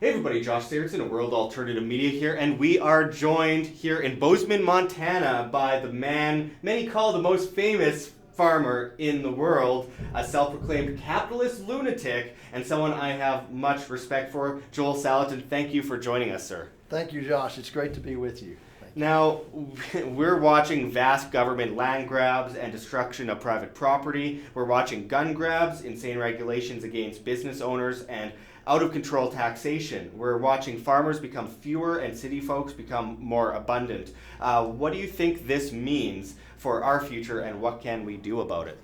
Hey everybody, Josh Sigurdson of World Alternative Media here, and we are joined here in Bozeman, Montana by the man many call the most famous farmer in the world, a self-proclaimed capitalist lunatic, and someone I have much respect for, Joel Salatin. Thank you for joining us, sir. Thank you, Josh. It's great to be with you. Now, we're watching vast government land grabs and destruction of private property. We're watching gun grabs, insane regulations against business owners, and out-of-control taxation. We're watching farmers become fewer and city folks become more abundant. What do you think this means for our future, and what can we do about it?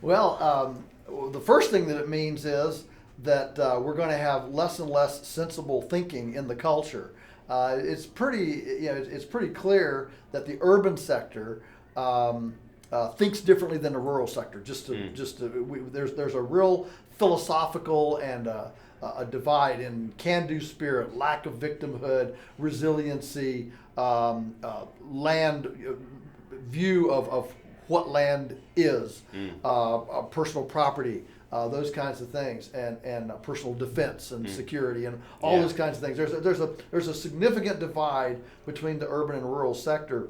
Well, the first thing that it means is that we're going to have less and less sensible thinking in the culture. It's pretty clear that the urban sector thinks differently than the rural sector. There's a real philosophical and a divide in can-do spirit, lack of victimhood, resiliency, land view of what land is, personal property. Those kinds of things, and personal defense and security, and all those kinds of things. There's a significant divide between the urban and rural sector,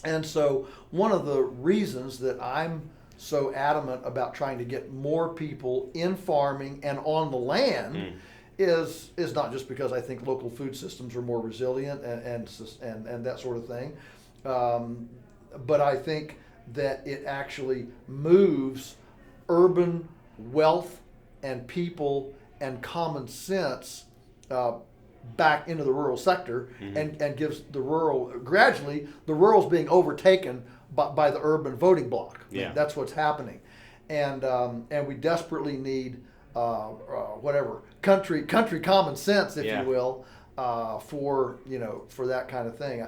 and so one of the reasons that I'm so adamant about trying to get more people in farming and on the land is not just because I think local food systems are more resilient and that sort of thing, but I think that it actually moves urban wealth and people and common sense back into the rural sector, and gives the rural, gradually the rural's being overtaken by the urban voting bloc. I mean, that's what's happening, and we desperately need country common sense, if you will, for that kind of thing.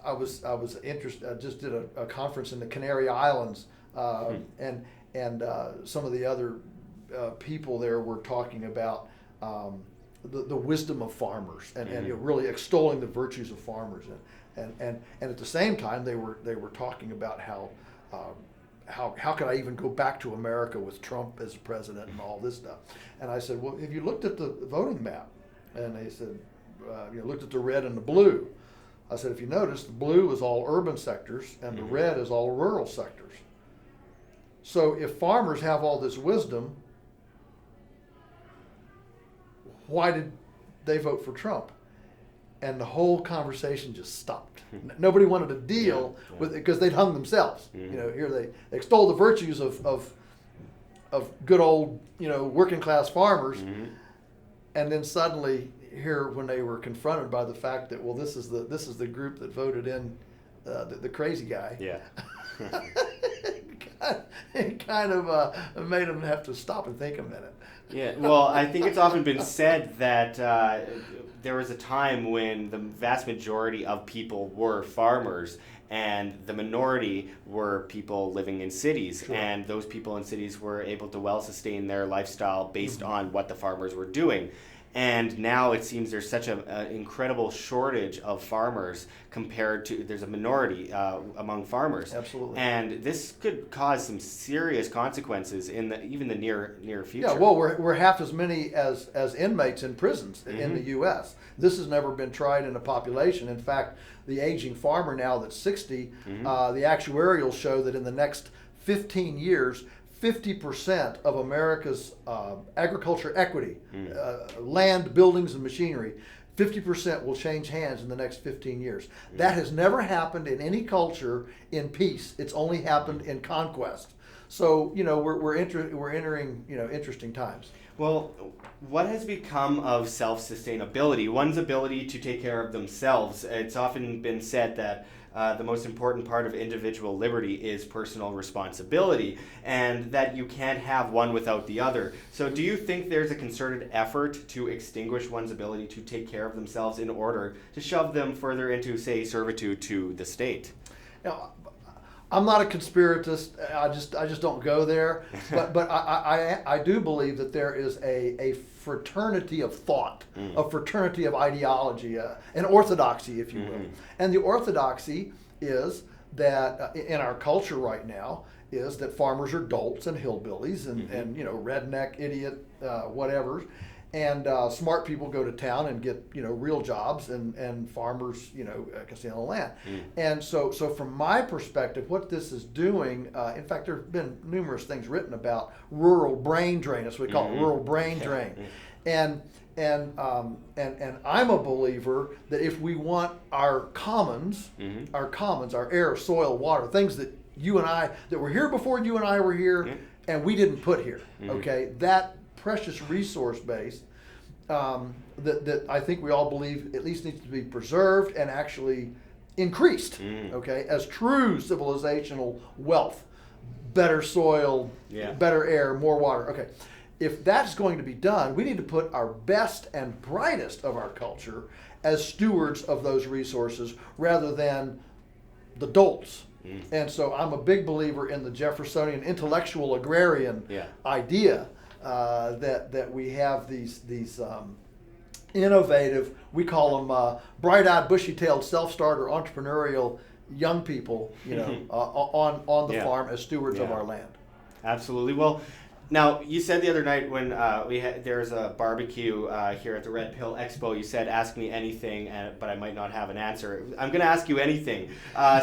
I was interested. I just did a conference in the Canary Islands, and some of the other people there were talking about the wisdom of farmers, and really extolling the virtues of farmers, and at the same time they were talking about how could I even go back to America with Trump as president and all this stuff. And I said, well, have you looked at the voting map? And they said, looked at the red and the blue. I said, if you notice, the blue is all urban sectors and the red is all rural sectors. So if farmers have all this wisdom, why did they vote for Trump? And the whole conversation just stopped. Nobody wanted to deal with it because they'd hung themselves. Here they extol the virtues of good old working class farmers, and then suddenly here when they were confronted by the fact that, well, this is the group that voted in the crazy guy. It kind of made them have to stop and think a minute. Yeah, well, I think it's often been said that there was a time when the vast majority of people were farmers, and the minority were people living in cities. Sure. And those people in cities were able to well sustain their lifestyle based on what the farmers were doing. And now it seems there's such an incredible shortage of farmers compared to, there's a minority among farmers. Absolutely. And this could cause some serious consequences in even the near future. Yeah, well, we're half as many as inmates in prisons in the U.S. This has never been tried in a population. In fact, the aging farmer now that's 60, the actuarials show that in the next 15 years, 50% of America's agriculture equity, land, buildings, and machinery, 50% will change hands in the next 15 years. That has never happened in any culture in peace. It's only happened in conquest. So we're entering interesting times. Well, what has become of self-sustainability? One's ability to take care of themselves. It's often been said that the most important part of individual liberty is personal responsibility, and that you can't have one without the other. So do you think there's a concerted effort to extinguish one's ability to take care of themselves in order to shove them further into, say, servitude to the state? Now, I'm not a conspiratist. I just don't go there. But I do believe that there is a fraternity of thought, a fraternity of ideology, an orthodoxy, if you will. And the orthodoxy is that in our culture right now is that farmers are dolts and hillbillies and redneck idiot whatever, And smart people go to town and get real jobs, and farmers can stay on the land. And so from my perspective, what this is doing, in fact, there have been numerous things written about rural brain drain. That's what we call it, rural brain drain. And I'm a believer that if we want our commons, our air, soil, water, things that that were here before you and I were here, and we didn't put here. Okay, that precious resource base that I think we all believe at least needs to be preserved and actually increased, okay, as true civilizational wealth, better soil, better air, more water. Okay, if that's going to be done, we need to put our best and brightest of our culture as stewards of those resources rather than the dolts. And so I'm a big believer in the Jeffersonian intellectual agrarian idea that we have these innovative, we call them bright-eyed, bushy-tailed, self-starter, entrepreneurial young people, on the farm as stewards of our land. Absolutely. Well, now you said the other night when there's a barbecue here at the Red Pill Expo, you said ask me anything, but I might not have an answer. I'm going to ask you anything.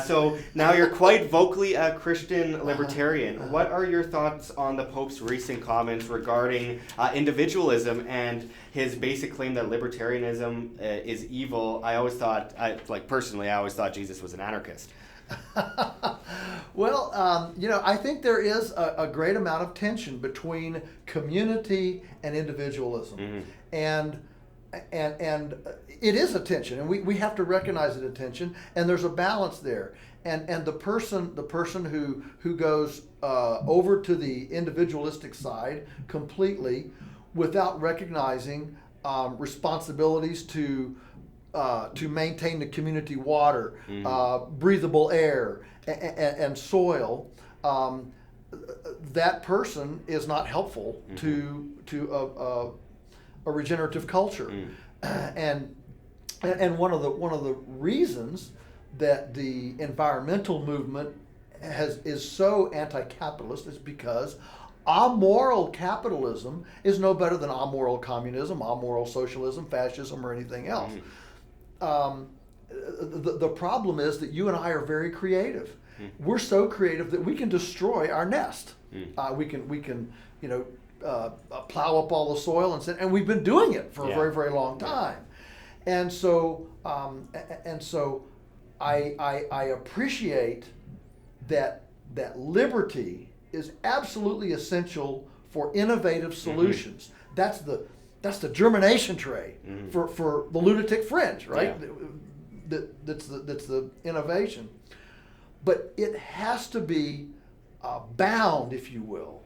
So now you're quite vocally a Christian libertarian. What are your thoughts on the Pope's recent comments regarding individualism and his basic claim that libertarianism is evil? I always thought, personally, I always thought Jesus was an anarchist. Well, I think there is a great amount of tension between community and individualism, and it is a tension, and we have to recognize it a tension, and there's a balance there, and the person who goes over to the individualistic side completely without recognizing responsibilities to maintain the community water, breathable air, and soil, that person is not helpful to a regenerative culture. And one of the reasons that the environmental movement is so anti-capitalist is because amoral capitalism is no better than amoral communism, amoral socialism, fascism, or anything else. The problem is that you and I are very creative. We're so creative that we can destroy our nest. We can plow up all the soil and we've been doing it for a very, very long time. And so I appreciate that liberty is absolutely essential for innovative solutions. That's the germination tray for the lunatic fringe, right? That's the innovation. But it has to be bound, if you will,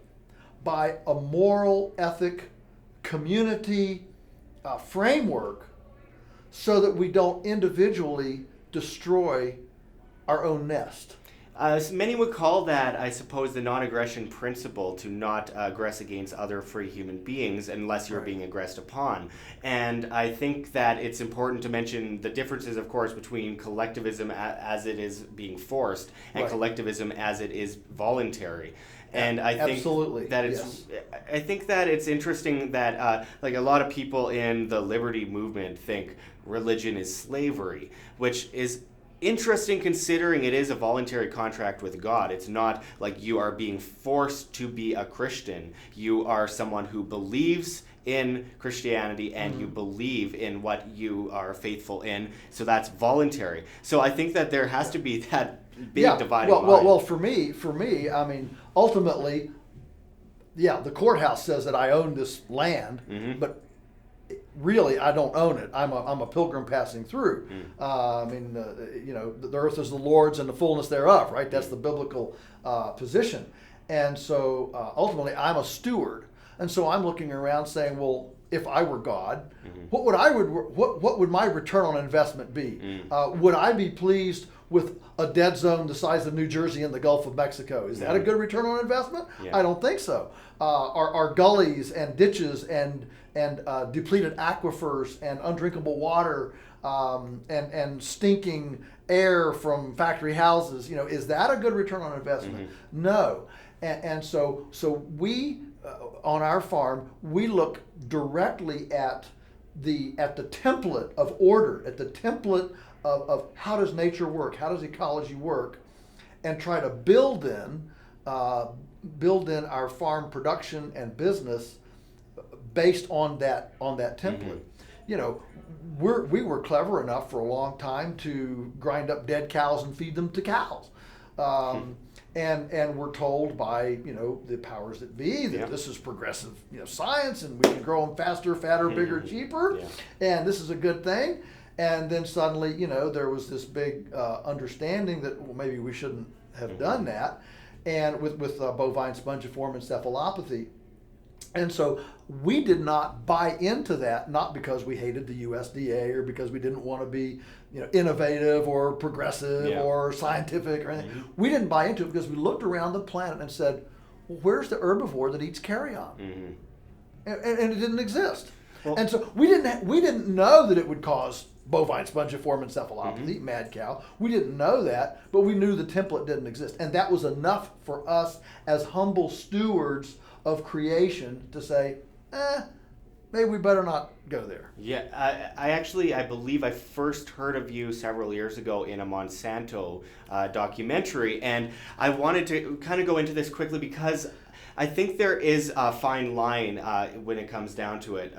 by a moral, ethic, community framework so that we don't individually destroy our own nest. Many would call that, I suppose, the non-aggression principle, to not aggress against other free human beings unless you're being aggressed upon. And I think that it's important to mention the differences, of course, between collectivism as it is being forced and collectivism as it is voluntary. And I think that it's. I think that it's interesting that a lot of people in the liberty movement think religion is slavery, which is interesting considering it is a voluntary contract with God. It's not like you are being forced to be a Christian. You are someone who believes in Christianity and you believe in what you are faithful in. So that's voluntary. So I think that there has to be that big dividing line. Well, for me, I mean, ultimately, the courthouse says that I own this land, but really, I don't own it. I'm a pilgrim passing through. The earth is the Lord's and the fullness thereof, right? That's the biblical position. And so ultimately, I'm a steward. And so I'm looking around saying, well, if I were God, what would my return on investment be? Would I be pleased with a dead zone the size of New Jersey in the Gulf of Mexico? Is that a good return on investment? I don't think so. Are gullies and ditches and depleted aquifers and undrinkable water and stinking air from factory houses, is that a good return on investment? No. And so we on our farm, we look directly at the template of order, at the template of how does nature work, how does ecology work, and try to build in our farm production and business based on that template. You know, we were clever enough for a long time to grind up dead cows and feed them to cows. And we're told by, you know, the powers that be that this is progressive, you know, science, and we can grow them faster, fatter, bigger, cheaper, and this is a good thing. And then suddenly, you know, there was this big understanding that, well, maybe we shouldn't have done that, and with bovine spongiform encephalopathy. And so we did not buy into that, not because we hated the USDA or because we didn't want to be, you know, innovative or progressive or scientific or anything. We didn't buy into it because we looked around the planet and said, well, where's the herbivore that eats carrion? And it didn't exist. Well, and so we didn't know that it would cause bovine spongiform encephalopathy, mad cow. We didn't know that, but we knew the template didn't exist. And that was enough for us as humble stewards of creation to say, maybe we better not go there. Yeah, I believe I first heard of you several years ago in a Monsanto documentary, and I wanted to kind of go into this quickly because I think there is a fine line when it comes down to it.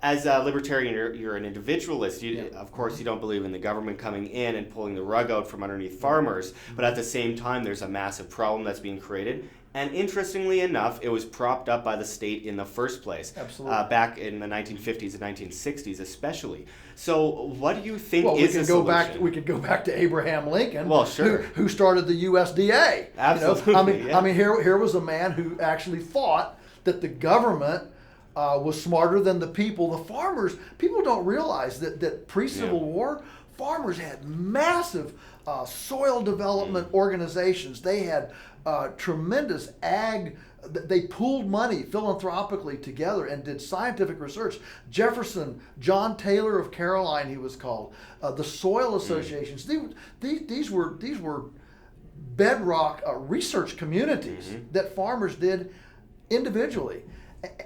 As a libertarian, you're an individualist. Of course, you don't believe in the government coming in and pulling the rug out from underneath farmers, but at the same time, there's a massive problem that's being created. And interestingly enough, it was propped up by the state in the first place. Absolutely. Back in the 1950s and 1960s especially. So what do you think is the solution? We could go back to Abraham Lincoln, well, sure. who started the USDA. Absolutely. You know? I mean, here was a man who actually thought that the government was smarter than the people. The farmers, people don't realize that pre-Civil War, farmers had massive soil development organizations. They had tremendous ag. They pooled money philanthropically together and did scientific research. Jefferson, John Taylor of Caroline, he was called. The soil associations. These were bedrock research communities that farmers did individually.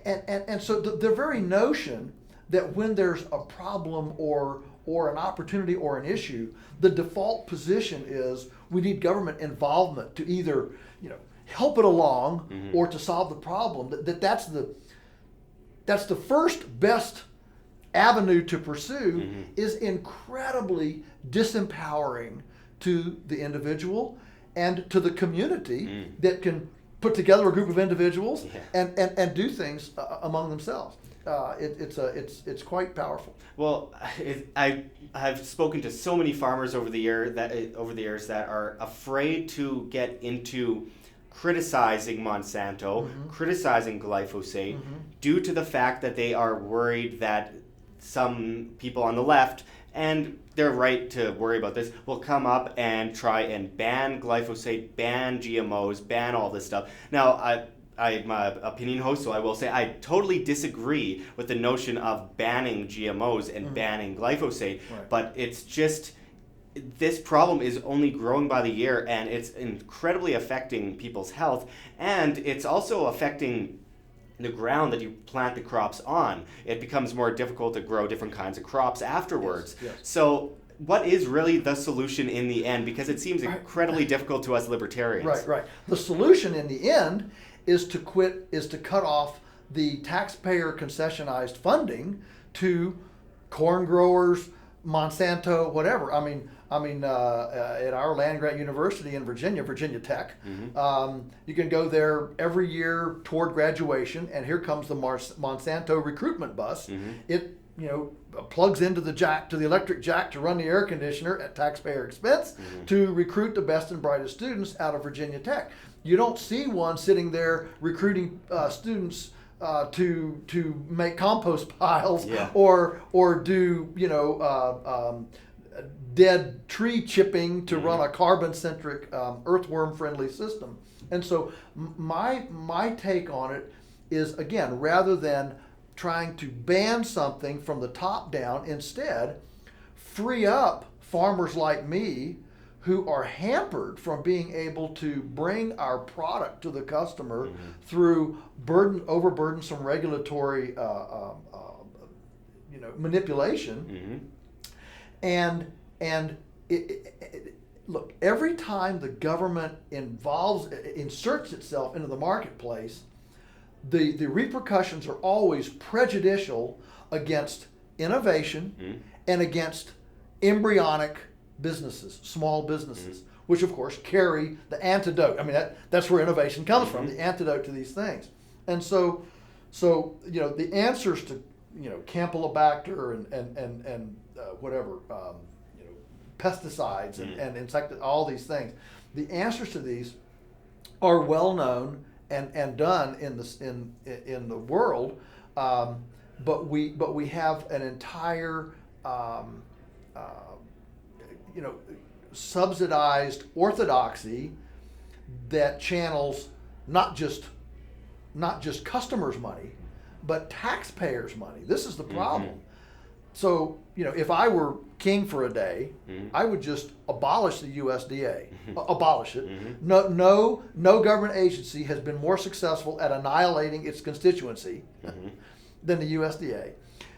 And so the very notion that when there's a problem or an opportunity or an issue, the default position is we need government involvement to either, you know, help it along or to solve the problem. That's the first best avenue to pursue is incredibly disempowering to the individual and to the community that can put together a group of individuals and do things among themselves. It's quite powerful. Well, I have spoken to so many farmers over the years that are afraid to get into criticizing Monsanto, criticizing glyphosate, due to the fact that they are worried that some people on the left, and they're right to worry about this, will come up and try and ban glyphosate, ban GMOs, ban all this stuff. Now, I'm an opinion host, so I will say I totally disagree with the notion of banning GMOs and banning glyphosate, but it's just, this problem is only growing by the year, and it's incredibly affecting people's health, and it's also affecting the ground that you plant the crops on. It becomes more difficult to grow different kinds of crops afterwards. Yes. So what is really the solution in the end? Because it seems incredibly difficult to us libertarians. Right. The solution in the end is to cut off the taxpayer concessionized funding to corn growers, Monsanto, whatever. I mean, at our land grant university in Virginia Tech, you can go there every year toward graduation, and here comes the Monsanto recruitment bus. It, you know, plugs into the electric jack to run the air conditioner at taxpayer expense to recruit the best and brightest students out of Virginia Tech. You don't see one sitting there recruiting students to make compost piles or do, you know, dead tree chipping to run a carbon-centric, earthworm-friendly system. And so my take on it is, again, rather than trying to ban something from the top down, instead free up farmers like me who are hampered from being able to bring our product to the customer through overburdensome regulatory manipulation. And look, every time the government inserts itself into the marketplace, the repercussions are always prejudicial against innovation and against embryonic businesses, small businesses, which of course carry the antidote. I mean, that's where innovation comes from, the antidote to these things. And so the answers to Campylobacter and whatever, pesticides and insect, all these things, the answers to these are well known and done in the world, but we have an entire subsidized orthodoxy that channels not just customers' money, but taxpayers' money. This is the problem. So, if I were king for a day, I would just abolish the USDA, abolish it. No government agency has been more successful at annihilating its constituency than the USDA.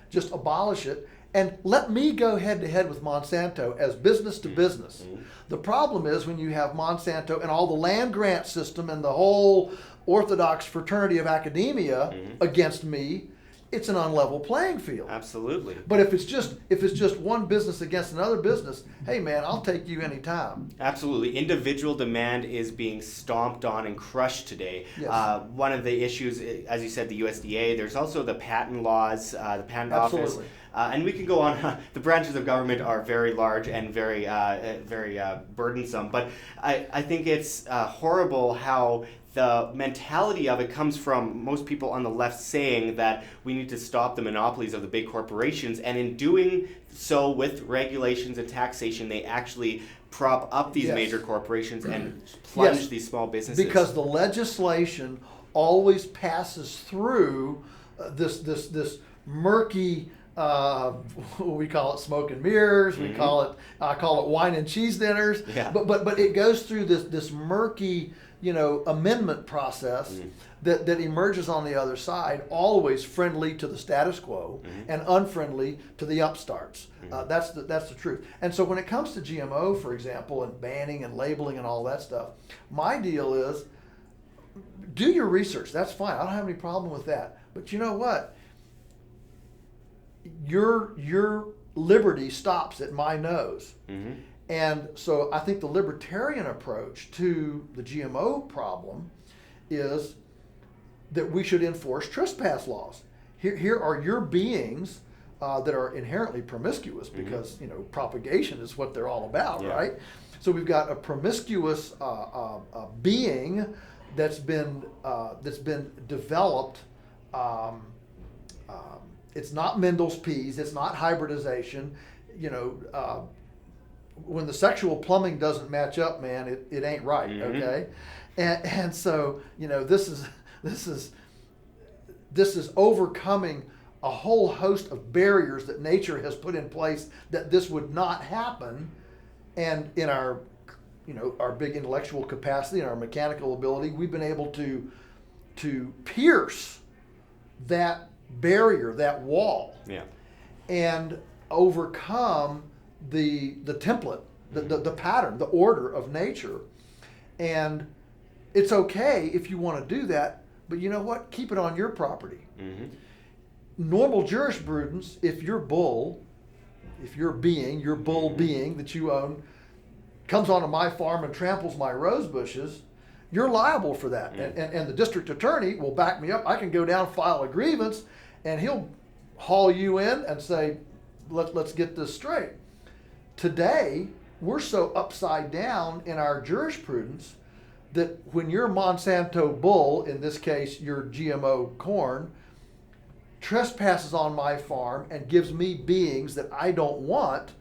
Just abolish it and let me go head to head with Monsanto as business to business. The problem is when you have Monsanto and all the land grant system and the whole orthodox fraternity of academia against me, it's an unlevel playing field. Absolutely. But if it's just one business against another business, hey man, I'll take you anytime. Absolutely. Individual demand is being stomped on and crushed today. Yes. One of the issues, as you said, the USDA, there's also the patent laws, the patent office. And we can go on. The branches of government are very large and very burdensome. But I think it's horrible how the mentality of it comes from most people on the left saying that we need to stop the monopolies of the big corporations, and in doing so with regulations and taxation, they actually prop up these major corporations and plunge these small businesses. Because the legislation always passes through this murky, we call it smoke and mirrors. I call it wine and cheese dinners. Yeah. But it goes through this murky, amendment process that emerges on the other side, always friendly to the status quo and unfriendly to the upstarts. That's the truth. And so when it comes to GMO, for example, and banning and labeling and all that stuff, my deal is do your research. That's fine. I don't have any problem with that. But you know what? Your liberty stops at my nose. And so I think the libertarian approach to the GMO problem is that we should enforce trespass laws. Here are your beings that are inherently promiscuous because propagation is what they're all about, right? So we've got a promiscuous being that's been developed. It's not Mendel's peas. It's not hybridization. When the sexual plumbing doesn't match up, man, it ain't right. Okay, and so this is overcoming a whole host of barriers that nature has put in place that this would not happen, and in our big intellectual capacity and our mechanical ability, we've been able to pierce that barrier, that wall, and overcome the template, the pattern, the order of nature. And it's okay if you want to do that, but you know what? Keep it on your property. Normal jurisprudence, if your bull being that you own comes onto my farm and tramples my rose bushes, you're liable for that. And the district attorney will back me up. I can go down, file a grievance, and he'll haul you in and say, let's get this straight. Today, we're so upside down in our jurisprudence that when your Monsanto bull, in this case your GMO corn, trespasses on my farm and gives me beings that I don't want,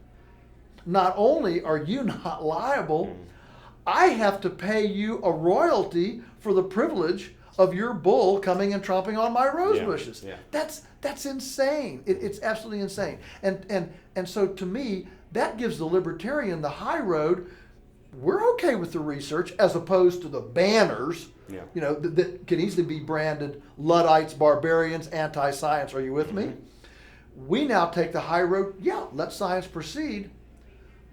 not only are you not liable, I have to pay you a royalty for the privilege of your bull coming and tromping on my rose bushes. That's insane. It's absolutely insane. And so to me, that gives the libertarian the high road. we're okay with the research as opposed to the banners, Yeah. that can easily be branded Luddites, barbarians, anti-science. Are you with me? We now take the high road. Yeah, let science proceed,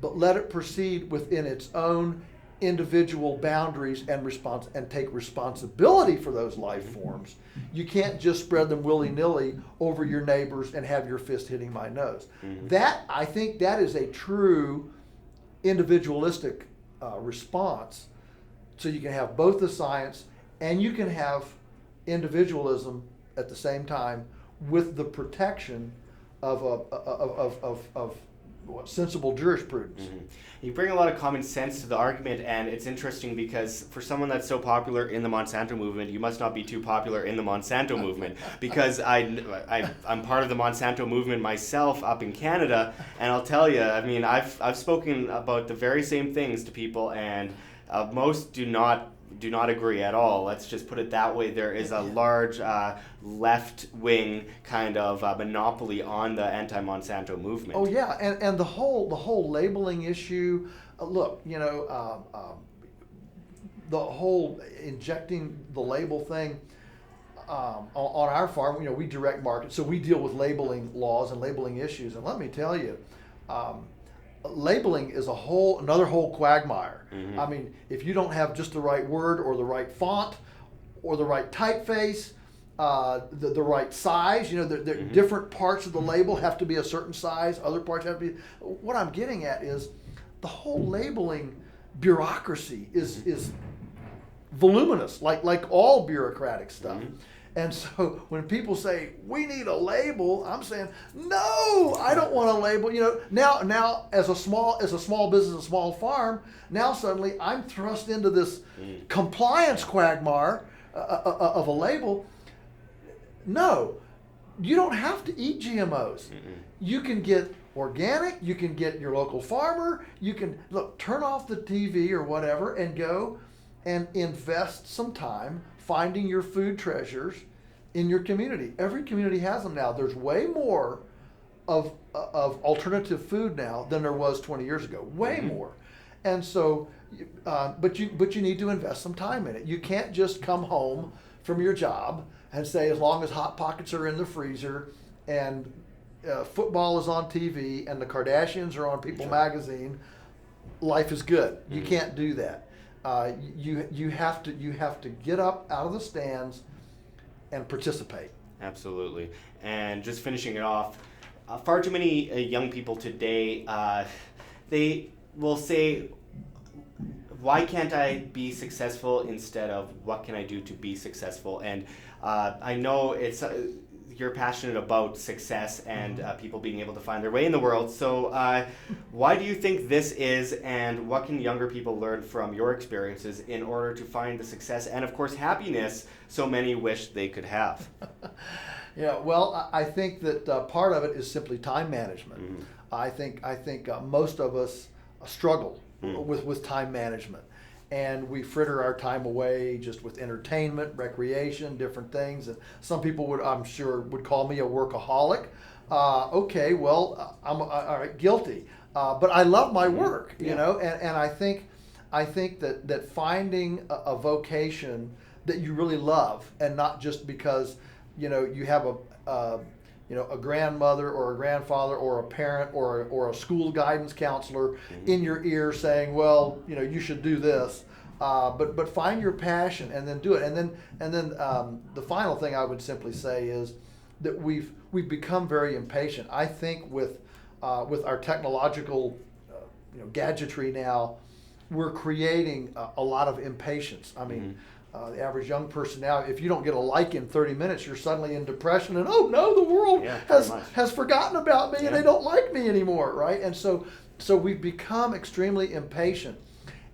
but let it proceed within its own individual boundaries and take responsibility for those life forms. You can't just spread them willy-nilly over your neighbors and have your fist hitting my nose. I think that is a true individualistic response. So you can have both the science and you can have individualism at the same time with the protection of sensible jurisprudence. You bring a lot of common sense to the argument, and it's interesting because for someone that's so popular in the Monsanto movement, you must not be too popular in the Monsanto movement, because I'm part of the Monsanto movement myself up in Canada, and I'll tell you, I mean, I've spoken about the very same things to people, and most do not agree at all. Let's just put it that way. There is a large left-wing kind of monopoly on the anti-Monsanto movement. Oh yeah, and the whole labeling issue. Look, the whole injecting the label thing on our farm. We direct market, so we deal with labeling laws and labeling issues. And let me tell you, labeling is another whole quagmire. I mean, if you don't have just the right word or the right font or the right typeface, the right size, different parts of the label have to be a certain size, other parts have to be. What I'm getting at is the whole labeling bureaucracy is voluminous, like all bureaucratic stuff. And so when people say we need a label, I'm saying no, I don't want a label. Now as a small business, a small farm, now suddenly I'm thrust into this compliance quagmire of a label. No, you don't have to eat GMOs. You can get organic. You can get your local farmer. You can turn off the TV or whatever and go and invest some time finding your food treasures in your community. Every community has them now. There's way more of alternative food now than there was 20 years ago. Way more. And so, but you need to invest some time in it. You can't just come home from your job and say, as long as Hot Pockets are in the freezer and football is on TV and the Kardashians are on People magazine, life is good. You can't do that. You have to get up out of the stands and participate. Absolutely. And just finishing it off, far too many young people today, they will say, why can't I be successful instead of what can I do to be successful? And I know you're passionate about success and people being able to find their way in the world. So why do you think this is, and what can younger people learn from your experiences in order to find the success and, of course, happiness so many wish they could have? Yeah, well, I think that part of it is simply time management. I think most of us struggle with time management. And we fritter our time away just with entertainment, recreation, different things. And some people I'm sure would call me a workaholic. Okay, well, I'm all right, guilty. But I love my work, and I think that finding a vocation that you really love, and not just because you have a grandmother or a grandfather or a parent or a school guidance counselor in your ear saying, well, you should do this. But find your passion and then do it. And then the final thing I would simply say is that we've become very impatient. I think with our technological gadgetry now, we're creating a lot of impatience. I mean, the average young person now, if you don't get a like in 30 minutes, you're suddenly in depression and, oh no, the world has forgotten about me and they don't like me anymore, right? And so we've become extremely impatient.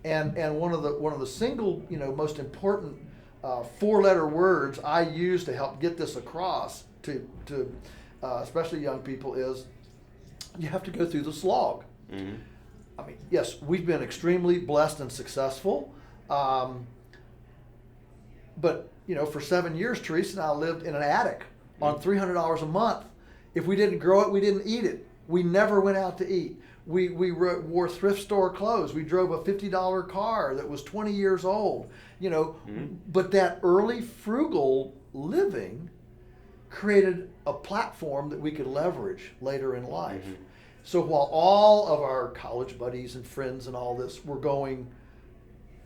And one of the single most important 4-letter words I use to help get this across to especially young people is you have to go through the slog. I mean, yes, we've been extremely blessed and successful. But, for 7 years, Teresa and I lived in an attic on $300 a month. If we didn't grow it, we didn't eat it. We never went out to eat. We wore thrift store clothes. We drove a $50 car that was 20 years old. But that early frugal living created a platform that we could leverage later in life. Mm-hmm. So while all of our college buddies and friends and all this were going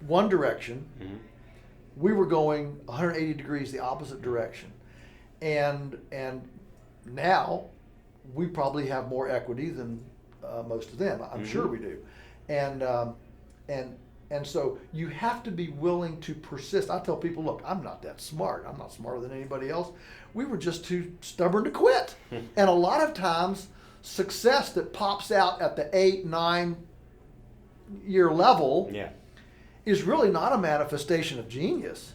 one direction, mm-hmm. we were going 180 degrees the opposite direction. And now we probably have more equity than most of them. I'm mm-hmm. sure we do. And so you have to be willing to persist. I tell people, look, I'm not that smart. I'm not smarter than anybody else. We were just too stubborn to quit. And a lot of times, success that pops out at the 8-9 year level is really not a manifestation of genius.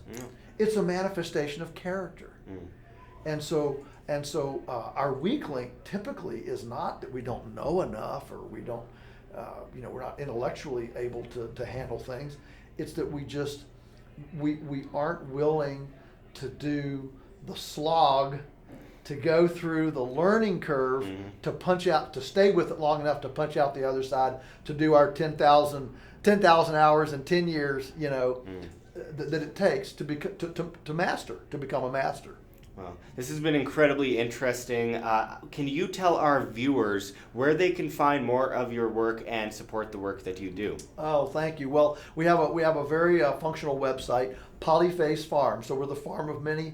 It's a manifestation of character. And so our weak link typically is not that we don't know enough or we don't, we're not intellectually able to handle things. It's that we aren't willing to do the slog, to go through the learning curve, mm-hmm. to stay with it long enough to punch out the other side, to do our 10,000 hours in 10 years, that it takes to become a master. Well, this has been incredibly interesting. Can you tell our viewers where they can find more of your work and support the work that you do? Oh, thank you. Well, we have a very functional website, Polyface Farm. So we're the farm of many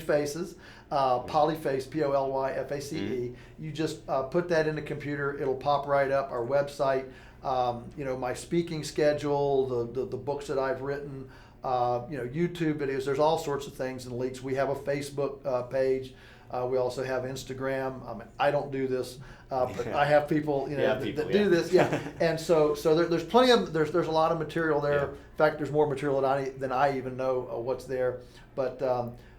faces. Polyface, Polyface. Mm-hmm. You just put that in the computer; it'll pop right up. Our website, my speaking schedule, the books that I've written. YouTube videos. There's all sorts of things and links. We have a Facebook page. We also have Instagram. I don't do this, but I have people, that do this. Yeah, and so there's plenty of there's a lot of material there. Yeah. In fact, there's more material than I even know what's there. But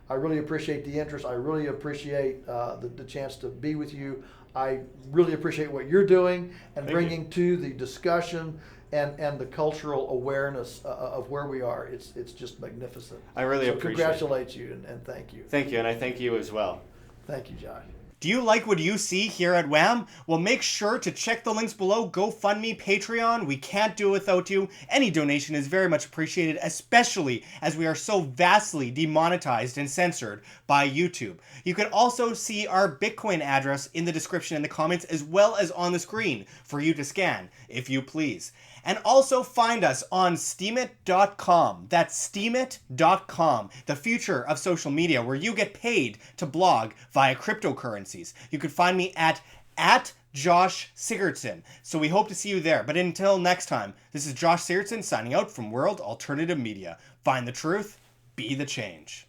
I really appreciate the interest. I really appreciate the chance to be with you. I really appreciate what you're doing and bringing to the discussion. And the cultural awareness of where we are, it's just magnificent. I really appreciate it. Congratulate you and thank you. Thank you, and I thank you as well. Thank you, Josh. Do you like what you see here at WHAM? Well, make sure to check the links below. GoFundMe, Patreon. We can't do it without you. Any donation is very much appreciated, especially as we are so vastly demonetized and censored by YouTube. You can also see our Bitcoin address in the description and the comments, as well as on the screen for you to scan, if you please. And also find us on Steemit.com. That's Steemit.com, the future of social media, where you get paid to blog via cryptocurrencies. You can find me at Josh Sigurdson. So we hope to see you there. But until next time, this is Josh Sigurdson signing out from World Alternative Media. Find the truth, be the change.